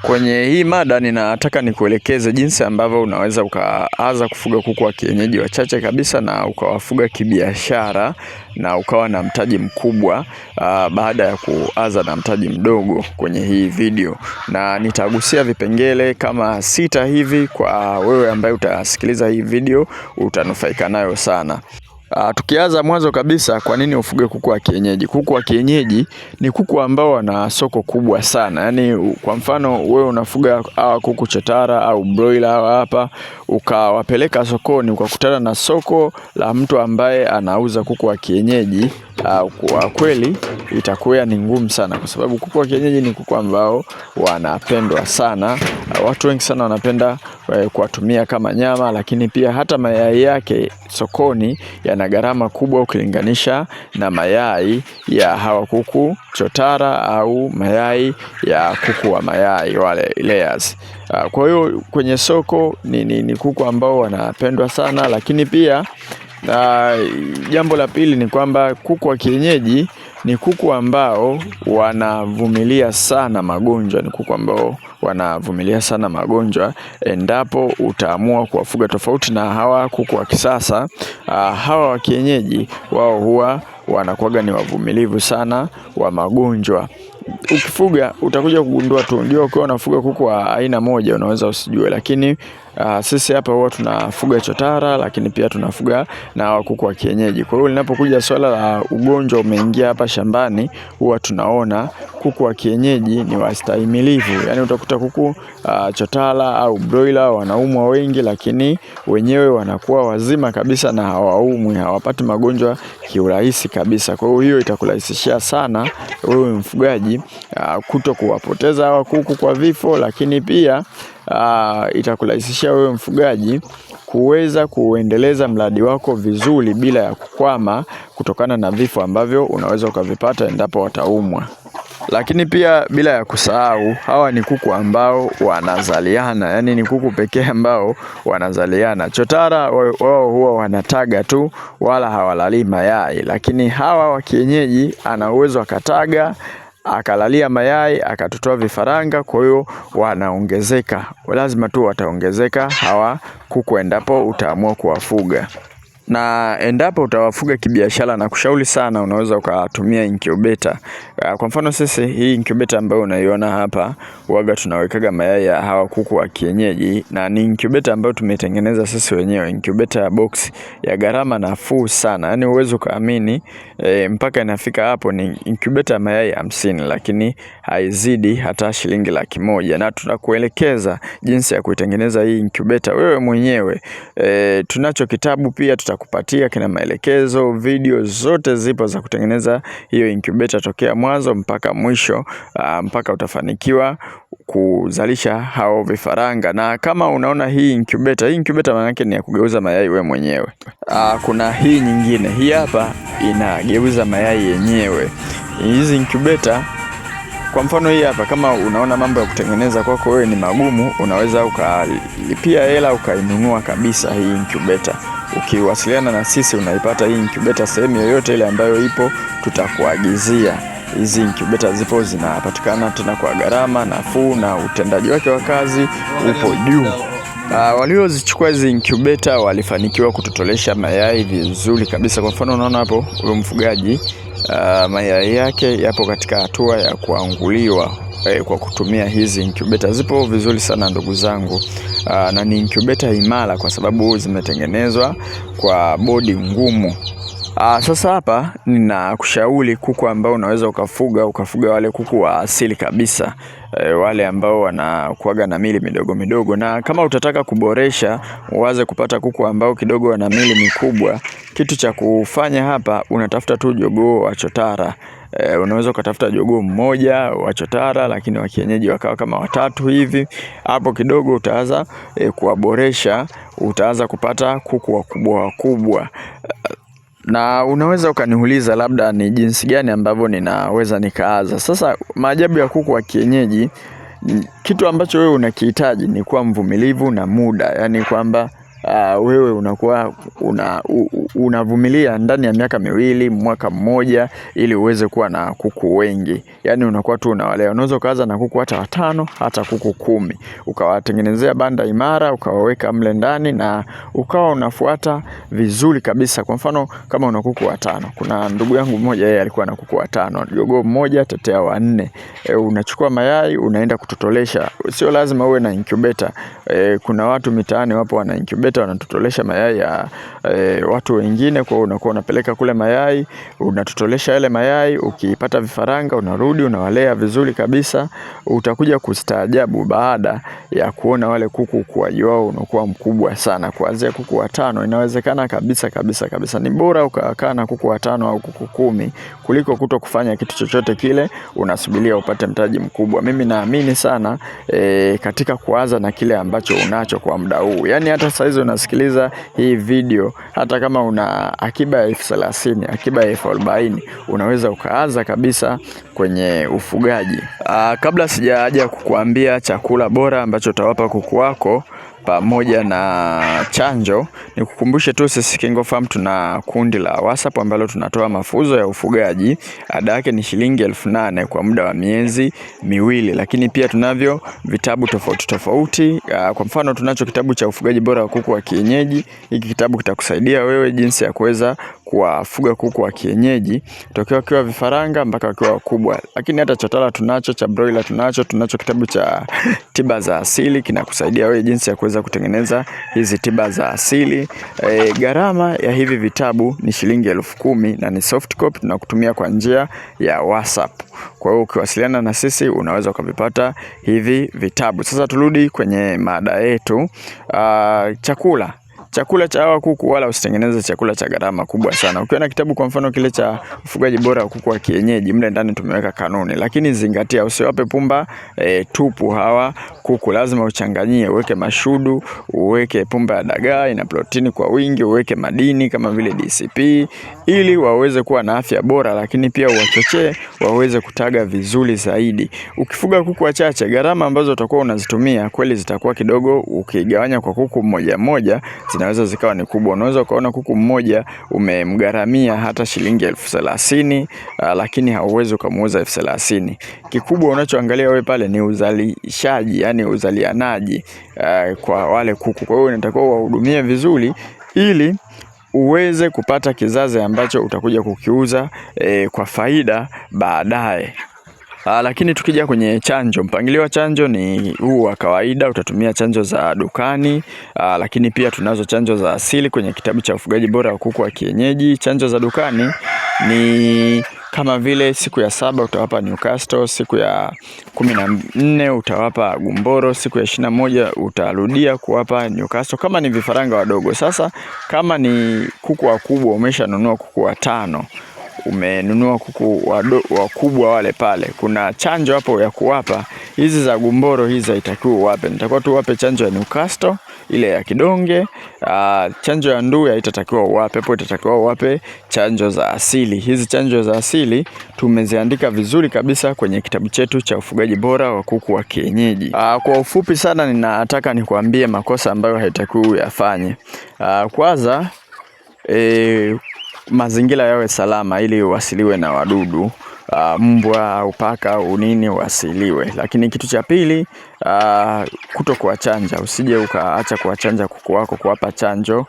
Kwenye hii mada ninataka nikuelekeze jinsi ambavyo unaweza ukaanza kufuga kuku wa kienyeji wachache kabisa na ukawafuga kibiashara na ukawa na mtaji mkubwa baada ya kuanza na mtaji mdogo kwenye hii video. Na nitagusia vipengele kama 6 hivi kwa wewe ambaye utasikiliza hii video utanufaika nayo sana. Tukianza mwanzo kabisa, kwa nini ufuge kuku wa kienyeji? Kuku wa kienyeji ni kuku ambao wana soko kubwa sana. Yaani kwa mfano wewe unafuga kuku chotara au broiler hapa, ukawapeleka sokoni ukakutana na soko la mtu ambaye anauza kuku wa kienyeji, kwa kweli itakuwa ni ngumu sana, kwa sababu kuku wa kienyeji ni kuku ambao wanapendwa sana. Watu wengi sana wanapenda kuwatumia kama nyama, lakini pia hata mayai yake sokoni yana gharama kubwa ukilinganisha na mayai ya hawa kuku chotara au mayai ya kuku wa mayai wale layers. Kwa hiyo kwenye soko ni kuku ambao wanapendwa sana, lakini pia jambo la pili ni kwamba kuku wa kienyeji ni kuku ambao wanavumilia sana magonjwa. Ni kuku ambao wanavumilia sana magonjwa endapo utaamua kuwafuga, tofauti na hawa kuku wa kisasa. Hawa wa kienyeji wao huwa wanakuwaga ni wavumilivu sana wa magonjwa. Ukifuga utakuja kugundua tu, ndio ukiwa unafuga kuku wa aina moja unaweza usijue, lakini sisi hapa huwa tunafuga chotara, lakini pia tunafuga na kuku wa kienyeji. Kwa hiyo linapokuja swala la ugonjwa umeingia hapa shambani, huwa tunaona kuku wa kienyeji ni wastahimilivu. Yaani utakuta kuku chotara au broiler wanaumwa wengi, lakini wenyewe wanakuwa wazima kabisa na hawaumwi, hawapati magonjwa kiurahisi kabisa. Kwa hiyo itakurahisishia sana wewe mfugaji kuto kuwapoteza hawa kuku kwa vifo, lakini pia itakurahisishia wewe mfugaji kuweza kuendeleza mradi wako vizuri bila ya kukwama kutokana na vifo ambavyo unaweza ukavipata endapo wataumwa. Lakini pia bila ya kusahau, hawa ni kuku ambao wanazaliana. Yaani ni kuku pekee ambao wanazaliana. Chotara wao huwa wanataga tu, wala hawalali mayai, lakini hawa wa kienyeji ana uwezo akataga, akalalia mayai, akatotoa vifaranga. Kwa hiyo wanaongezeka, lazima tu wataongezeka hawa kuku endapo utaamua kuwafuga. Na endapo utawafuga kibiashara, na kushauri sana unaweza ukatumia incubator. Kwa mfano sisi hii incubator ambayo unaiona hapa, huaga tunawekaga mayai ya hawa kuku wa kienyeji, na ni incubator ambayo tumetengeneza sisi wenyewe, incubator ya box ya gharama nafuu sana. Yaani uwezo kaamini mpaka inafika hapo ni incubator ya mayai 50, lakini haizidi hata shilingi 100. Na tunakuelekeza jinsi ya kuitengeneza hii incubator wewe mwenyewe. Tunacho kitabu pia tutakupatia, kina maelekezo, video zote zipo za kutengeneza hiyo incubator tokea mwanzo mpaka mwisho, mpaka utafanikiwa kuzalisha hao vifaranga. Na kama unaona hii incubator maana yake ni ya kugeuza mayai wewe mwenyewe. Kuna hii nyingine, hii hapa inageuza mayai yenyewe. Hizi incubator, kwa mfano hii hapa, kama unaona mambo ya kutengeneza kwako wewe ni magumu, unaweza ukalipia hela ukainunua kabisa hii incubator. Ukiwasiliana na sisi unaipata hii incubator sehemu yoyote ile ambayo ipo, tutakuagizia. Hizi incubator zipo, zinapatikana tena kwa gharama nafuu, na utendaji wake wa kazi upo juu. Waliozichukua hizi incubator walifanikiwa kutotolesha mayai vizuri kabisa. Kwa mfano unaona hapo huyo mfugaji, mayai yake yapo katika hatua ya kuanguliwa kwa kutumia hizi incubator. Zipo vizuri sana ndugu zangu, na ni incubator imara kwa sababu zimetengenezwa kwa bodi ngumu. Sasa hapa ninakushauri kuku ambao unaweza ukafuga wale kuku wa asili kabisa, wale ambao wanakuaga na mili midogo midogo. Na kama utataka kuboresha uwaze kupata kuku ambao kidogo wana mili mikubwa, kitu cha kufanya hapa, unatafuta tu jogoo wa chotara. Unaweza ukatafuta jogoo mmoja wa chotara, lakini wa kienyeji wakawa kama 3 hivi. Hapo kidogo utaanza kuwaboresha, utaanza kupata kuku wakubwa. Na unaweza ukaniuliza labda ni jinsi gani ambavyo ninaweza nikaanza. Sasa maajabu ya kuku wa kienyeji, kitu ambacho wewe unakihitaji ni kuwa mvumilivu na muda. Yaani kwamba wewe unakuwa unavumilia ndani ya miaka miwili, mwaka mmoja, ili uweze kuwa na kuku wengi. Yani unakuwa tu unawalea. Unaweza ukaanza na kuku hata 5, hata kuku 10. Ukawatengenezea banda imara, ukawaweka mle ndani na ukawa unafuata vizuri kabisa. Kwa mfano kama una kuku 5, kuna ndugu yangu mmoja yeye alikuwa na kuku 5, jogoo mmoja, tetea 4. Unachukua mayai unaenda kutotolesha. Sio lazima uwe na incubator. Kuna watu mitaani wapo wana incubator, wanatotolesha mayai ya watu wengine. Kwa unakuwa unapeleka kule mayai, unatotolesha yale mayai, ukipata vifaranga unarudi unawalea vizuri kabisa. Utakuja kustaajabu baada ya kuona wale kuku ukuaji wao unakuwa mkubwa sana. Kuanzia kuku 5 inawezekana kabisa kabisa kabisa. Ni bora ukakaa na kuku 5 au kuku 10 kuliko kutokufanya kitu chochote kile unasubiria upate mtaji mkubwa. Mimi naamini sana katika kuanza na kile ambacho unacho kwa muda huu. Yani hata saa hizi unasikiliza hii video, hata kama una akiba ya 30,000, akiba ya 40,000, unaweza ukaanza kabisa kwenye ufugaji. Kabla sijaja kukuambia chakula bora ambacho utawapa kuku wako pamoja na chanjo, nikukumbushe tu sisi KingoFarm tuna kundi la WhatsApp ambalo tunatoa mafunzo ya ufugaji. Ada yake ni shilingi 8,000 kwa muda wa miezi miwili. Lakini pia tunavyo vitabu tofauti tofauti. Kwa mfano tunacho kitabu cha ufugaji bora wa kuku wa kienyeji. Hiki kitabu kitakusaidia wewe jinsi ya kuweza kuwafuga kuku wa kienyeji tokea wakiwa vifaranga mpaka wakiwa wakubwa. Lakini hata chotara tunacho, cha broiler tunacho kitabu cha tiba za asili, kinakusaidia wewe jinsi ya kuweza kutengeneza hizi tiba za asili. Gharama ya hivi vitabu ni shilingi 10,000 na ni soft copy, tunakutumia kwa njia ya WhatsApp. Kwa hiyo ukiwasiliana na sisi unaweza ukavipata hivi vitabu. Sasa turudi kwenye mada yetu. Chakula cha hawa kuku, wala usitengeneze chakula cha gharama kubwa sana. Ukiona kitabu kwa mfano kile cha ufugaji bora wa kuku wa kienyeji, mle ndani tumeweka kanuni. Lakini zingatia usiwape pumba tupu hawa kuku. Lazima uchanganyie, uweke mashudu, uweke pumba ya dagaa ina protini kwa wingi, uweke madini kama vile DCP ili waweze kuwa na afya bora, lakini pia uwachochee waweze kutaga vizuri zaidi. Ukifuga kuku wachache, gharama ambazo utakuwa unazitumia kweli zitakuwa kidogo. Ukigawanya kwa kuku mmoja mmoja zinaweza zikawa ni kubwa. Unaweza ukaona kuku mmoja umemgharamia hata shilingi 30,000, lakini hauwezi ukamuuza 30,000. Kikubwa unachoangalia wewe pale ni uzalishaji, yani uzalianaji kwa wale kuku. Kwa hiyo unatakiwa uwahudumie vizuri ili uweze kupata kizazi ambacho utakuja kukiuza kwa faida baadaye. Lakini tukija kwenye chanjo, mpangilio wa chanjo ni huu wa kawaida. Utatumia chanjo za dukani, lakini pia tunazo chanjo za asili kwenye kitabu cha ufugaji bora wa kuku wa kienyeji. Chanjo za dukani ni kama vile siku ya 7 utawapa Newcastle, siku ya 14 utawapa Gumboro, siku ya 21 utarudia kuwapa Newcastle kama ni vifaranga wadogo. Sasa kama ni kuku wakubwa, umeshanunua kuku 5, umenunua kuku wakubwa wale pale, kuna chanjo hapo ya kuwapa. Hizi za Gumboro hizi haitakiwi uwape. Nitakuwa tu uwape chanjo ya Newcastle ile ya kidonge. Chanjo ya ndui haitatakiwa uwape. Hapo itatakiwa uwape chanjo za asili. Hizi chanjo za asili tumeziandika vizuri kabisa kwenye kitabu chetu cha ufugaji bora wa kuku wa kienyeji. Kwa ufupi sana ninataka nikuambie makosa ambayo haitakiwi uyafanye. Kwanza mazingira yawe salama ili wasiliwe na wadudu, mbwa au paka au nini wasiliwe. Lakini kitu cha pili, kuto kuwachanja. Usije ukaacha kuwachanja kuku wako, kuwapa chanjo